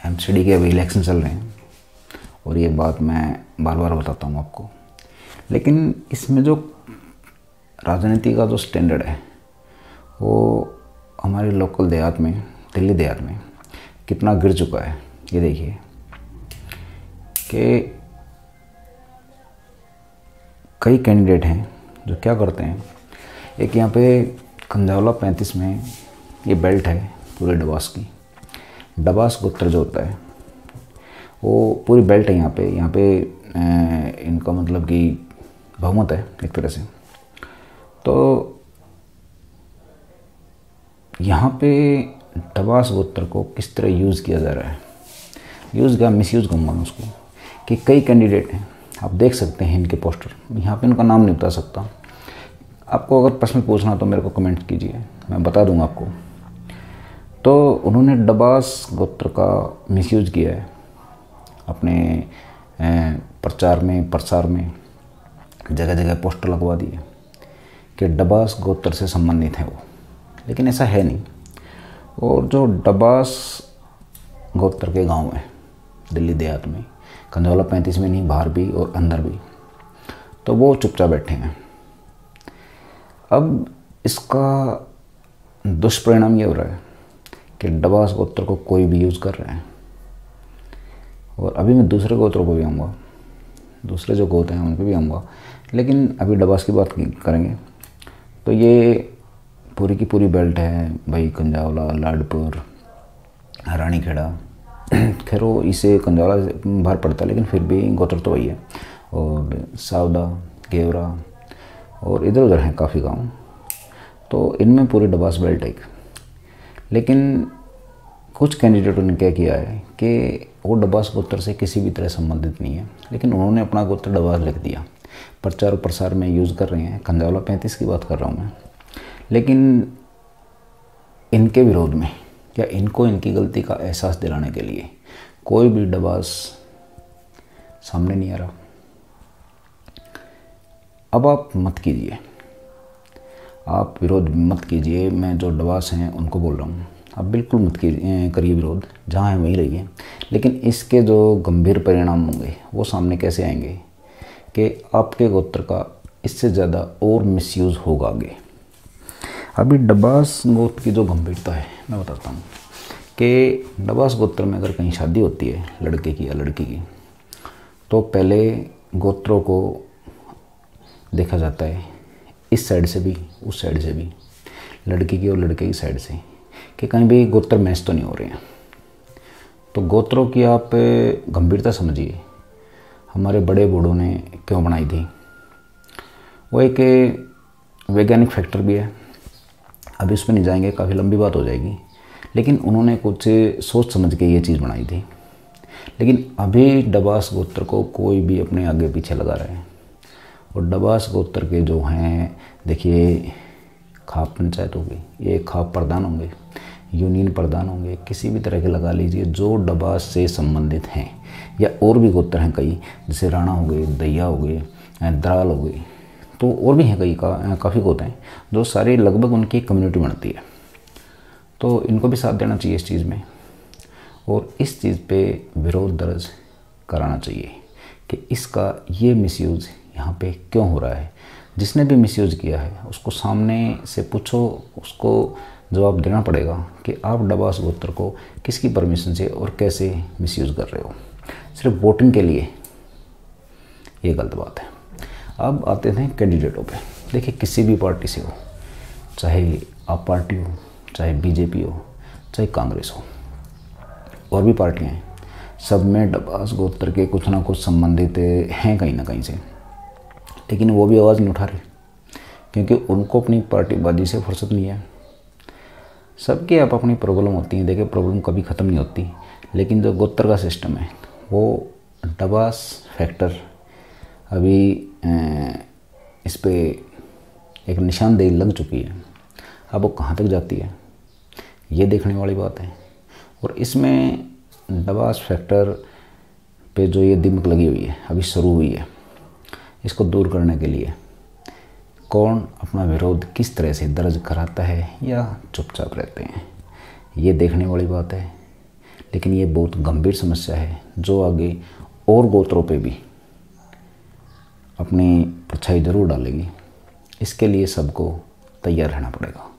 MCD के अभी election चल रहे हैं और ये बात मैं बार बार बताता हूँ आपको, लेकिन इसमें जो राजनीति का जो स्टैंडर्ड है वो हमारे लोकल देहात में, दिल्ली देहात में कितना गिर चुका है। ये देखिए कि कई कैंडिडेट हैं जो क्या करते हैं। एक यहाँ पे कंजावला 35 में ये बेल्ट है पूरे डबास की। डबास गोत्र जो होता है वो पूरी बेल्ट है यहाँ पे इनका मतलब कि बहुमत है एक तरह से। तो यहाँ पे डबास गोत्र को किस तरह यूज़ किया जा रहा है, यूज़ का मिसयूज़ कहूँगा मैं उसको, कि कई कैंडिडेट हैं, आप देख सकते हैं इनके पोस्टर। यहाँ पे उनका नाम नहीं बता सकता, आपको अगर प्रश्न पूछना तो मेरे को कमेंट कीजिए, मैं बता दूंगा आपको। तो उन्होंने डबास गोत्र का मिसयूज़ किया है अपने प्रचार में, प्रसार में, जगह जगह पोस्टर लगवा दिए कि डबास गोत्र से संबंधित है वो, लेकिन ऐसा है नहीं। और जो डबास गोत्र के गांव हैं दिल्ली देहात में, कंजावला 35 में नहीं, बाहर भी और अंदर भी, तो वो चुपचाप बैठे हैं। अब इसका दुष्परिणाम ये हो रहा है कि डबास गोत्र को कोई भी यूज़ कर रहे हैं। और अभी मैं दूसरे गोत्रों को भी आऊँगा, दूसरे जो गोत्र हैं उन पर भी आऊँगा, लेकिन अभी डबास की बात करेंगे। तो ये पूरी की पूरी बेल्ट है भाई, कंजावला, लाडपुर, रानीखेड़ा, खैर वो इसे कंजावला से बाहर पड़ता है लेकिन फिर भी गोत्र तो वही है, और सावदा, गेवरा और इधर उधर हैं काफ़ी गांव। तो इनमें पूरी डबास बेल्ट है। लेकिन कुछ कैंडिडेटों ने क्या किया है कि वो डबास गोत्र से किसी भी तरह संबंधित नहीं है, लेकिन उन्होंने अपना गोत्र डबास लिख दिया, प्रचार और प्रसार में यूज़ कर रहे हैं। कंजावला 35 की बात कर रहा हूँ मैं। लेकिन इनके विरोध में, या इनको इनकी गलती का एहसास दिलाने के लिए कोई भी डबास सामने नहीं आ रहा। अब आप मत कीजिए, आप विरोध मत कीजिए। मैं जो डबास हैं उनको बोल रहा हूँ, आप बिल्कुल मत करिए विरोध, जहाँ है वहीं रहिए। लेकिन इसके जो गंभीर परिणाम होंगे वो सामने कैसे आएंगे कि आपके गोत्र का इससे ज़्यादा और मिसयूज़ होगा आगे। अभी डबास गोत्र की जो गंभीरता है मैं बताता हूँ कि डबास गोत्र में अगर कहीं शादी होती है लड़के की या लड़की की, तो पहले गोत्रों को देखा जाता है इस साइड से भी, उस साइड से भी, लड़की की और लड़के की साइड से, कि कहीं भी गोत्र मैच तो नहीं हो रहे हैं। तो गोत्रों की आप गंभीरता समझिए, हमारे बड़े बूढ़ों ने क्यों बनाई थी। वो एक वैज्ञानिक फैक्टर भी है, अभी उस पर नहीं जाएंगे, काफ़ी लंबी बात हो जाएगी। लेकिन उन्होंने कुछ सोच समझ के ये चीज़ बनाई थी। लेकिन अभी डबास गोत्र को कोई भी अपने आगे पीछे लगा रहा है। और डबास गोत्र के जो हैं, देखिए, खाप पंचायत होगी, ये खाप प्रधान होंगे, यूनियन प्रधान होंगे, किसी भी तरह के लगा लीजिए जो डबास से संबंधित हैं, या और भी गोत्र हैं कई, जैसे राणा हो गए, दैया हो गए, दराल हो गई, तो और भी हैं कई काफ़ी गोत्र हैं जो सारे लगभग उनकी कम्युनिटी बनती है। तो इनको भी साथ देना चाहिए इस चीज़ में, और इस चीज़ पे विरोध दर्ज कराना चाहिए कि इसका ये मिसयूज़ यहाँ पे क्यों हो रहा है। जिसने भी मिसयूज़ किया है उसको सामने से पूछो, उसको जवाब देना पड़ेगा कि आप डबास गोत्र को किसकी परमिशन से और कैसे मिसयूज़ कर रहे हो। सिर्फ वोटिंग के लिए ये गलत बात है। अब आते हैं कैंडिडेटों पे। देखिए, किसी भी पार्टी से हो, चाहे आप पार्टी हो, चाहे बीजेपी हो, चाहे कांग्रेस हो, और भी पार्टियां हैं, सब में डबास गोत्र के कुछ ना कुछ संबंधित हैं कहीं ना कहीं से। लेकिन वो भी आवाज़ नहीं उठा रहे क्योंकि उनको अपनी पार्टीबाजी से फुर्सत नहीं है। सबकी आप अपनी प्रॉब्लम होती है, देखिए प्रॉब्लम कभी ख़त्म नहीं होती। लेकिन जो गोत्र का सिस्टम है वो डबास फैक्टर अभी इस पे एक निशानदेही लग चुकी है। अब वो कहाँ तक जाती है ये देखने वाली बात है। और इसमें डबास फैक्टर पे जो ये दिमक लगी हुई है, अभी शुरू हुई है, इसको दूर करने के लिए कौन अपना विरोध किस तरह से दर्ज कराता है या चुपचाप रहते हैं, ये देखने वाली बात है। लेकिन ये बहुत गंभीर समस्या है जो आगे और गोत्रों पे भी अपनी परछाई जरूर डालेगी। इसके लिए सबको तैयार रहना पड़ेगा।